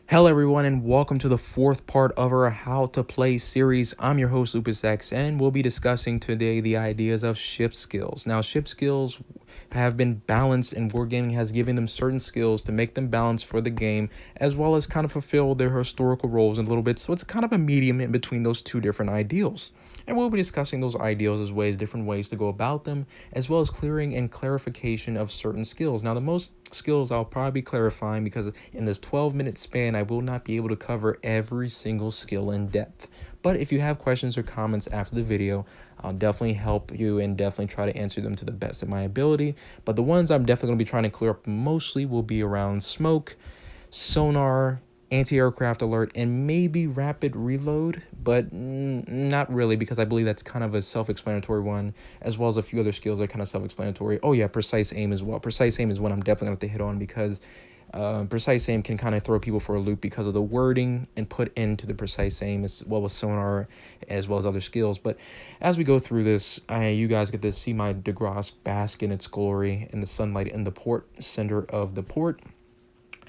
Hello everyone and welcome to the fourth part of our How to Play series. I'm your host LupusX and we'll be discussing today the ideas of ship skills. Now ship skills have been balanced and Wargaming has given them certain skills to make them balanced for the game as well as kind of fulfill their historical roles in a little bit. So it's kind of a medium in between those two different ideals. And we'll be discussing those ideals as different ways to go about them, as well as clearing and clarification of certain skills. Now, the most skills I'll probably be clarifying because in this 12-minute span, I will not be able to cover every single skill in depth. But if you have questions or comments after the video, I'll definitely help you and definitely try to answer them to the best of my ability. But the ones I'm definitely going to be trying to clear up mostly will be around smoke, sonar, anti-aircraft alert, and maybe rapid reload, but not really, because I believe that's kind of a self-explanatory one, as well as a few other skills that are kind of self-explanatory. Oh yeah, precise aim as well. Precise aim is one I'm definitely going to have to hit on because precise aim can kind of throw people for a loop because of the wording and put into the precise aim, as well as sonar, as well as other skills. But as we go through this, you guys get to see my DeGrasse bask in its glory in the sunlight in the port center of the port.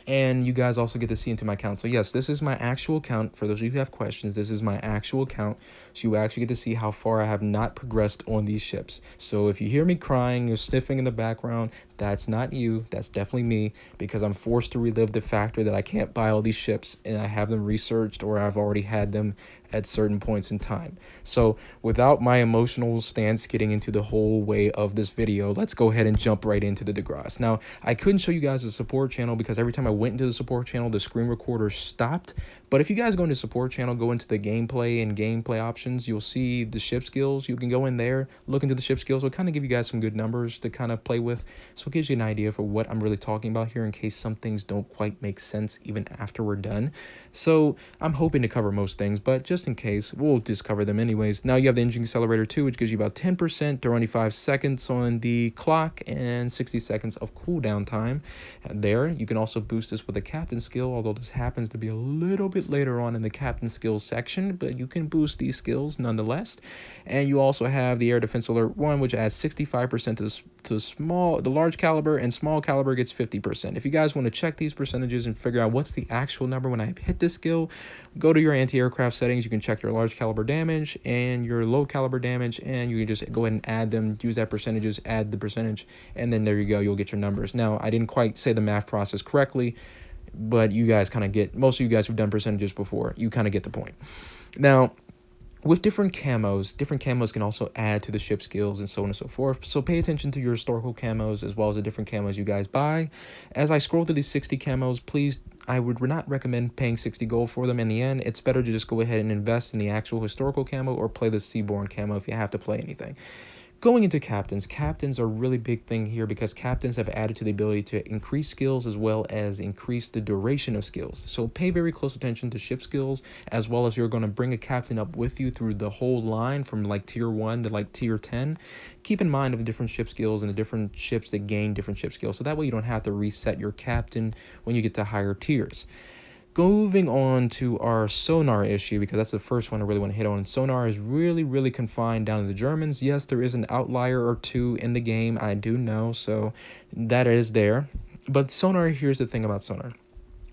And you guys also get to see into my account. So yes, this is my actual count. For those of you who have questions, this is my actual count. So you actually get to see how far I have not progressed on these ships. So if you hear me crying or sniffing in the background, that's not you. That's definitely me, because I'm forced to relive the factor that I can't buy all these ships and I have them researched or I've already had them at certain points in time. So without my emotional stance getting into the whole way of this video, let's go ahead and jump right into the DeGrasse. Now, I couldn't show you guys the support channel because every time I went into the support channel, the screen recorder stopped. But if you guys go into support channel, go into the gameplay and gameplay options, you'll see the ship skills. You can go in there, look into the ship skills. It'll kind of give you guys some good numbers to kind of play with. So it gives you an idea for what I'm really talking about here in case some things don't quite make sense even after we're done. So I'm hoping to cover most things, but just in case, we'll just cover them anyways. Now you have the engine accelerator too, which gives you about 10% to 25 seconds on the clock and 60 seconds of cooldown time there. You can also boost this with a captain skill, although this happens to be a little bit later on in the captain skills section, but you can boost these skills nonetheless. And you also have the air defense alert 1, which adds 65% to the large caliber, and small caliber gets 50%. If you guys want to check these percentages and figure out what's the actual number when I hit this skill, go to your anti-aircraft settings. You can check your large caliber damage and your low caliber damage, and you can just go ahead and add them, use that percentages, add the percentage, and then there you go, you'll get your numbers. Now, I didn't quite say the math process correctly, but you guys kind of get, most of you guys who've done percentages before, you kind of get the point. Now, with different camos can also add to the ship skills and so on and so forth. So pay attention to your historical camos as well as the different camos you guys buy. As I scroll through these 60 camos, please, I would not recommend paying 60 gold for them in the end. It's better to just go ahead and invest in the actual historical camo or play the Seaborn camo if you have to play anything. Going into captains, captains are a really big thing here because captains have added to the ability to increase skills as well as increase the duration of skills. So pay very close attention to ship skills, as well as you're going to bring a captain up with you through the whole line from like tier 1 to like tier 10. Keep in mind of the different ship skills and the different ships that gain different ship skills. So that way you don't have to reset your captain when you get to higher tiers. Moving on to our sonar issue, because that's the first one I really want to hit on. Sonar is really confined down to the Germans. Yes, there is an outlier or two in the game, I do know, so that is there. But sonar, here's the thing about sonar.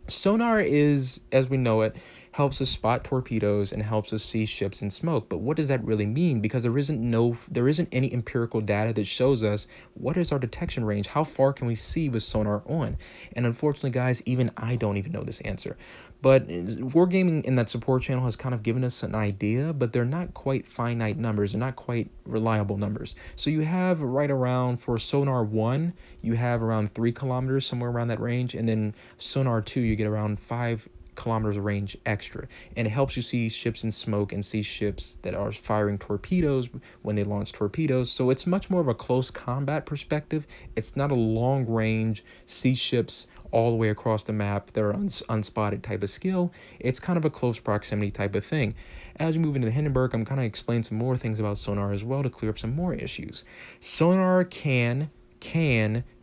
Sonar is, as we know it, helps us spot torpedoes and helps us see ships in smoke. But what does that really mean? Because there isn't any empirical data that shows us what is our detection range. How far can we see with sonar on? And unfortunately, guys, even I don't even know this answer. But Wargaming in that support channel has kind of given us an idea, but they're not quite finite numbers. They're not quite reliable numbers. So you have right around, for sonar 1, you have around 3 kilometers, somewhere around that range. And then sonar 2, you get around 5 kilometers of range extra, and it helps you see ships in smoke and see ships that are firing torpedoes when they launch torpedoes. So it's much more of a close combat perspective. It's not a long range see ships all the way across the map that are unspotted type of skill. It's kind of a close proximity type of thing. As you move into the Hindenburg, I'm kind of explaining some more things about sonar as well to clear up some more issues. Sonar can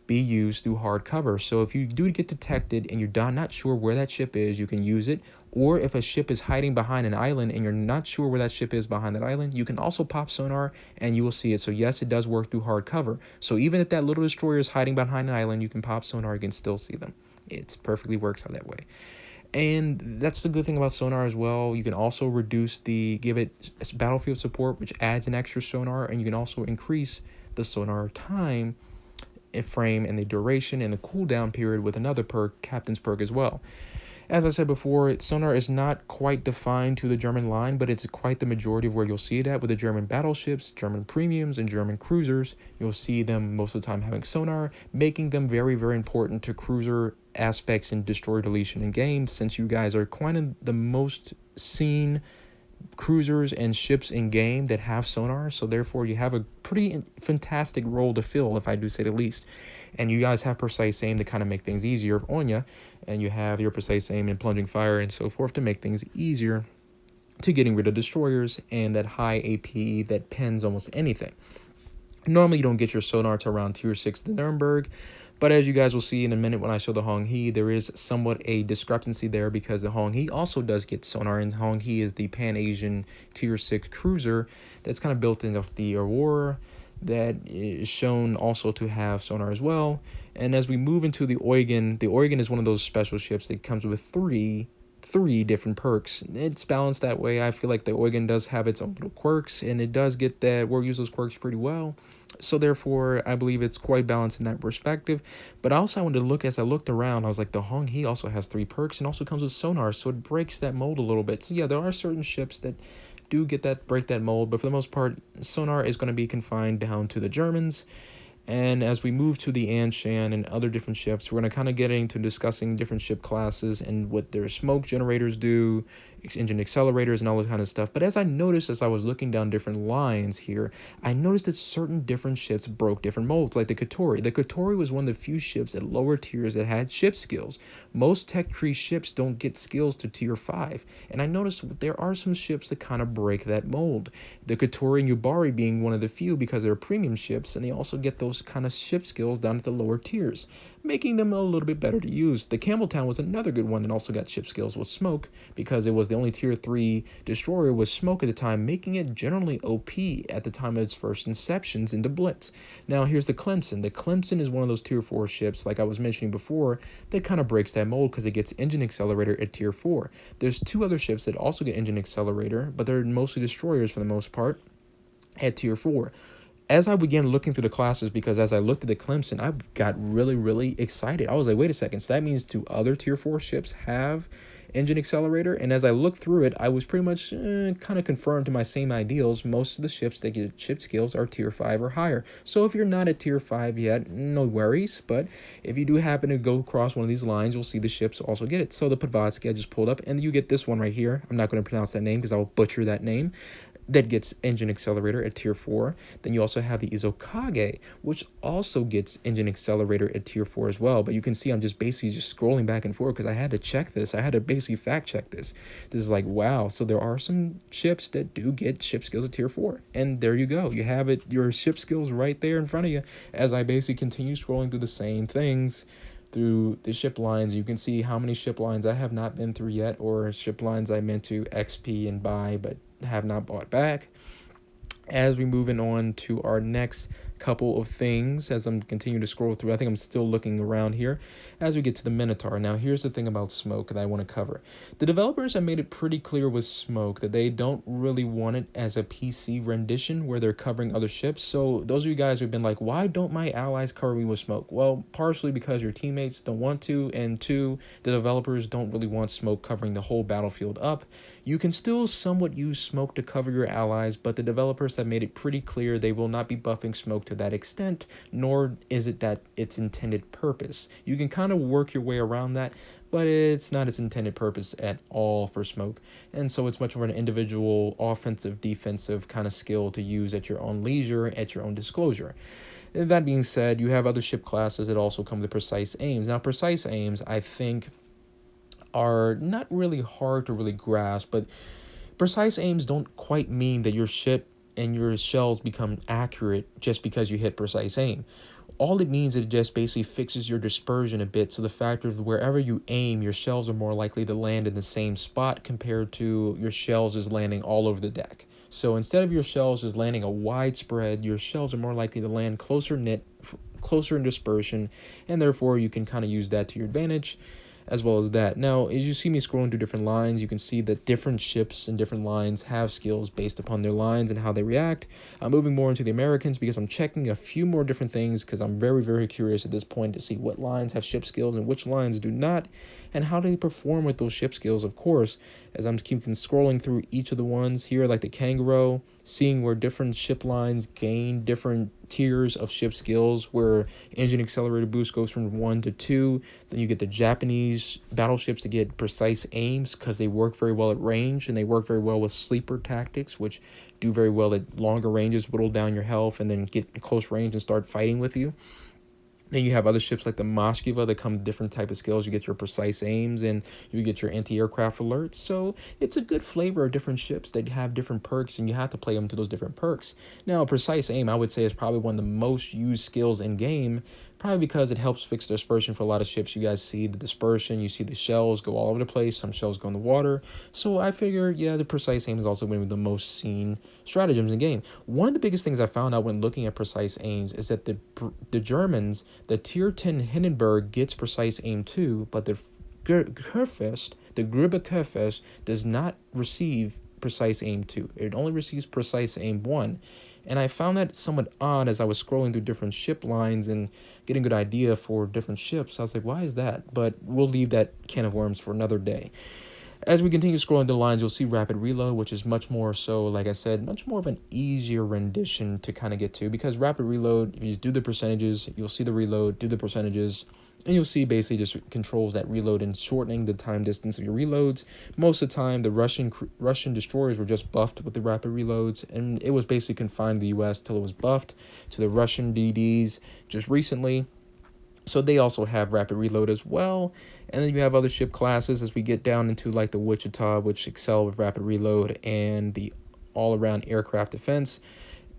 be used through hard cover. So if you do get detected and you're not sure where that ship is, you can use it. Or if a ship is hiding behind an island and you're not sure where that ship is behind that island, you can also pop sonar and you will see it. So yes, it does work through hard cover. So even if that little destroyer is hiding behind an island, you can pop sonar, you can still see them. It perfectly works out that way. And that's the good thing about sonar as well. You can also give it battlefield support, which adds an extra sonar, and you can also increase the sonar time frame and the duration and the cooldown period with another perk, Captain's Perk, as well. As I said before, sonar is not quite defined to the German line, but it's quite the majority of where you'll see it at with the German battleships, German premiums, and German cruisers. You'll see them most of the time having sonar, making them very, very important to cruiser aspects in destroyer deletion in games, since you guys are quite the most seen cruisers and ships in game that have sonar, so therefore you have a pretty fantastic role to fill, if I do say the least. And you guys have precise aim to kind of make things easier on you, and you have your precise aim and plunging fire and so forth to make things easier to getting rid of destroyers and that high AP that pens almost anything. Normally you don't get your sonar to around tier 6 the Nuremberg, but as you guys will see in a minute when I show the Hong He, there is somewhat a discrepancy there because the Hong He also does get sonar, and Hong He is the Pan-Asian tier 6 cruiser that's kind of built into the Aurora that is shown also to have sonar as well. And as we move into the Eugen is one of those special ships that comes with three different perks. It's balanced that way. I feel like the Eugen does have its own little quirks, and it does get that war use those quirks pretty well. So therefore, I believe it's quite balanced in that perspective. But also I wanted to look, as I looked around, I was like, the Hong He also has 3 perks and also comes with sonar, so it breaks that mold a little bit. So yeah, there are certain ships that do break that mold, but for the most part, sonar is going to be confined down to the Germans. And as we move to the Anshan and other different ships, we're going to kind of get into discussing different ship classes and what their smoke generators do, engine accelerators, and all that kind of stuff. But as I noticed, as I was looking down different lines here, I noticed that certain different ships broke different molds, like the Katori. The Katori was one of the few ships at lower tiers that had ship skills. Most tech tree ships don't get skills to tier 5. And I noticed there are some ships that kind of break that mold. The Katori and Yubari being one of the few because they're premium ships, and they also get those kind of ship skills down at the lower tiers, making them a little bit better to use. The Campbelltown was another good one that also got ship skills with smoke, because it was the only tier 3 destroyer with smoke at the time, making it generally OP at the time of its first inceptions into Blitz. Now here's the Clemson. The Clemson is one of those tier 4 ships, like I was mentioning before, that kind of breaks that mold because it gets engine accelerator at tier 4. There's 2 other ships that also get engine accelerator, but they're mostly destroyers for the most part at tier 4. As I began looking through the classes, because as I looked at the Clemson, I got really, really excited. I was like, wait a second, so that means 2 other tier 4 ships have engine accelerator? And as I looked through it, I was pretty much kind of confirmed to my same ideals. Most of the ships that get ship skills are tier 5 or higher. So if you're not at tier 5 yet, no worries. But if you do happen to go across one of these lines, you'll see the ships also get it. So the Podvatsky I just pulled up, and you get this one right here. I'm not going to pronounce that name because I will butcher that name. That gets engine accelerator at tier 4. Then you also have the Izokage, which also gets engine accelerator at tier 4 as well. But you can see I'm just basically just scrolling back and forth because I had to check this. I had to basically fact check this. This is like, wow. So there are some ships that do get ship skills at tier 4. And there you go. You have it, your ship skills right there in front of you. As I basically continue scrolling through the same things through the ship lines, you can see how many ship lines I have not been through yet, or ship lines I meant to XP and buy but have not bought back. As we moving on to our next couple of things, as I'm continuing to scroll through, I think I'm still looking around here as we get to the Minotaur. Now here's the thing about smoke that I want to cover. The developers have made it pretty clear with smoke that they don't really want it as a PC rendition where they're covering other ships. So those of you guys who've been like, why don't my allies cover me with smoke? Well, partially because your teammates don't want to, and 2, the developers don't really want smoke covering the whole battlefield up. You can still somewhat use smoke to cover your allies, but the developers have made it pretty clear they will not be buffing smoke to that extent, nor is it that its intended purpose. You can kind of work your way around that, but it's not its intended purpose at all for smoke. And so it's much more an individual offensive, defensive kind of skill to use at your own leisure, at your own disclosure. That being said, you have other ship classes that also come with precise aims. Now, precise aims, I think, are not really hard to really grasp, but precise aims don't quite mean that your ship and your shells become accurate just because you hit precise aim. All it means is it just basically fixes your dispersion a bit, so the fact of wherever you aim, your shells are more likely to land in the same spot compared to your shells is landing all over the deck. So instead of your shells just landing a wide spread, your shells are more likely to land closer knit, closer in dispersion, and therefore you can kind of use that to your advantage. as well as that. Now, as you see me scrolling through different lines, you can see that different ships and different lines have skills based upon their lines and how they react. I'm moving more into the Americans because I'm checking a few more different things because I'm very, very curious at this point to see what lines have ship skills and which lines do not, and how they perform with those ship skills, of course, as I'm keeping scrolling through each of the ones here, like the Kangaroo, seeing where different ship lines gain different tiers of ship skills, where engine accelerator boost goes from 1 to 2. Then you get the Japanese battleships that get precise aims because they work very well at range, and they work very well with sleeper tactics, which do very well at longer ranges, whittle down your health, and then get in close range and start fighting with you. Then you have other ships like the Moskva that come with different type of skills. You get your precise aims and you get your anti-aircraft alerts. So it's a good flavor of different ships that have different perks, and you have to play them to those different perks. Now, precise aim, I would say, is probably one of the most used skills in game, probably because it helps fix dispersion for a lot of ships. You guys see the dispersion, you see the shells go all over the place, some shells go in the water. So I figure, yeah, the precise aim is also one of the most seen stratagems in the game. One of the biggest things I found out when looking at precise aims is that the Germans, the tier 10 Hindenburg gets precise aim too, but the Kurfürst, the Grube Kurfürst, does not receive precise aim 2. It only receives precise aim 1. And I found that somewhat odd as I was scrolling through different ship lines and getting a good idea for different ships. I was like, why is that? But we'll leave that can of worms for another day. As we continue scrolling the lines, you'll see rapid reload, which is much more so, like I said, much more of an easier rendition to kind of get to, because rapid reload, if you do the percentages, you'll see the reload, do the percentages, and you'll see basically just controls that reload and shortening the time distance of your reloads. Most of the time, the Russian destroyers were just buffed with the rapid reloads, and it was basically confined to the US till it was buffed to the Russian DDs just recently. So they also have rapid reload as well. And then you have other ship classes as we get down into like the Wichita, which excel with rapid reload, and the all-around aircraft defense.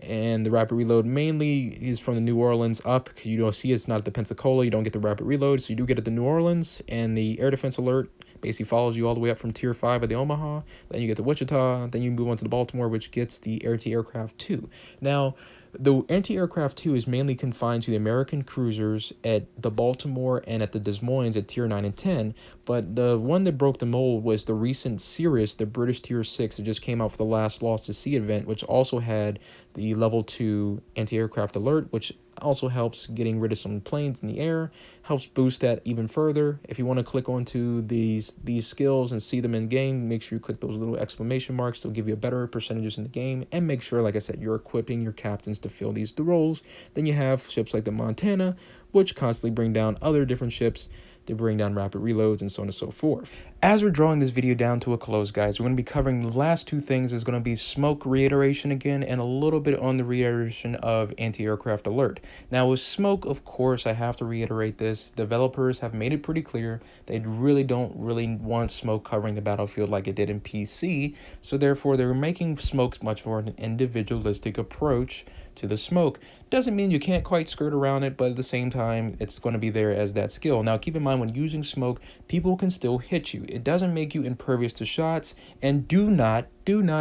And the rapid reload mainly is from the New Orleans up. You don't see it's not at the Pensacola. You don't get the rapid reload, so you do get it at the New Orleans. And the air defense alert basically follows you all the way up from tier 5 at the Omaha. Then you get the Wichita. Then you move on to the Baltimore, which gets the anti-aircraft 2. Now, the anti-aircraft 2 is mainly confined to the American cruisers at the Baltimore and at the Des Moines at tier 9 and 10, but the one that broke the mold was the recent Sirius, the British tier 6 that just came out for the last Lost to Sea event, which also had the level 2 anti-aircraft alert, which also helps getting rid of some planes in the air, helps boost that even further. If you want to click onto these skills and see them in game, make sure you click those little exclamation marks. They'll give you a better percentages in the game, and make sure, like I said, you're equipping your captains to fill these roles. Then you have ships like the Montana, which constantly bring down other different ships. They bring down rapid reloads and so on and so forth. As we're drawing this video down to a close, guys, we're going to be covering the last two things. Is going to be smoke reiteration again, and a little bit on the reiteration of anti-aircraft alert. Now with smoke, of course, I have to reiterate this. Developers have made it pretty clear they don't really want smoke covering the battlefield like it did in PC. So therefore, they're making smokes much more an individualistic approach to the smoke. Doesn't mean you can't quite skirt around it, but at the same time, it's going to be there as that skill. Now, keep in mind, when using smoke, people can still hit you. It doesn't make you impervious to shots, and do not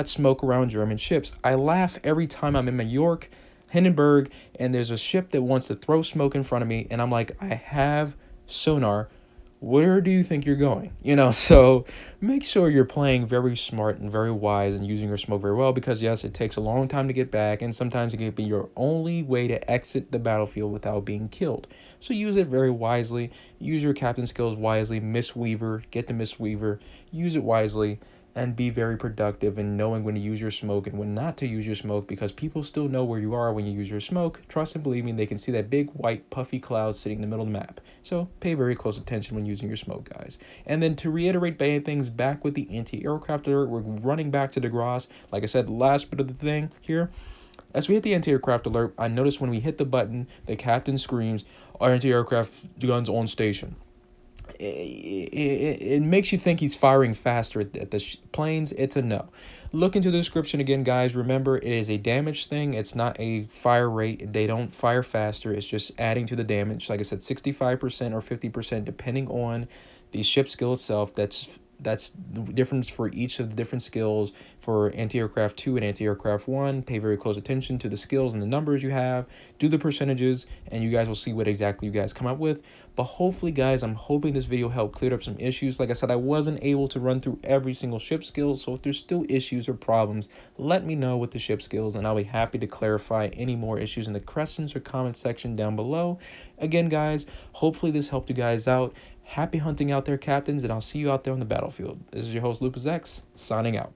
smoke around German ships. I laugh every time I'm in New York, Hindenburg, and there's a ship that wants to throw smoke in front of me, and I'm like, I have sonar. Where do you think you're going? So make sure you're playing very smart and very wise and using your smoke very well, because yes, it takes a long time to get back, and sometimes it can be your only way to exit the battlefield without being killed. So use it very wisely. Use your captain skills wisely. Mistweaver, get the Mistweaver, use it wisely, and be very productive in knowing when to use your smoke and when not to use your smoke, because people still know where you are when you use your smoke. Trust and believe me, they can see that big white puffy cloud sitting in the middle of the map. So pay very close attention when using your smoke, guys. And then to reiterate things back with the anti-aircraft alert, we're running back to DeGrasse. Like I said, last bit of the thing here. As we hit the anti-aircraft alert, I noticed when we hit the button, the captain screams, "Our anti-aircraft guns on station." It makes you think he's firing faster at the planes. It's a no. Look into the description again, guys. Remember, it is a damage thing. It's not a fire rate. They don't fire faster. It's just adding to the damage. Like I said, 65% or 50%, depending on the ship skill itself. That's the difference for each of the different skills for anti-aircraft 2 and anti-aircraft 1. Pay very close attention to the skills and the numbers you have. Do the percentages, and you guys will see what exactly you guys come up with. But hopefully, guys, I'm hoping this video helped clear up some issues. Like I said, I wasn't able to run through every single ship skill, so if there's still issues or problems, let me know with the ship skills, and I'll be happy to clarify any more issues in the questions or comment section down below. Again, guys, hopefully this helped you guys out. Happy hunting out there, captains, and I'll see you out there on the battlefield. This is your host, Lupus X, signing out.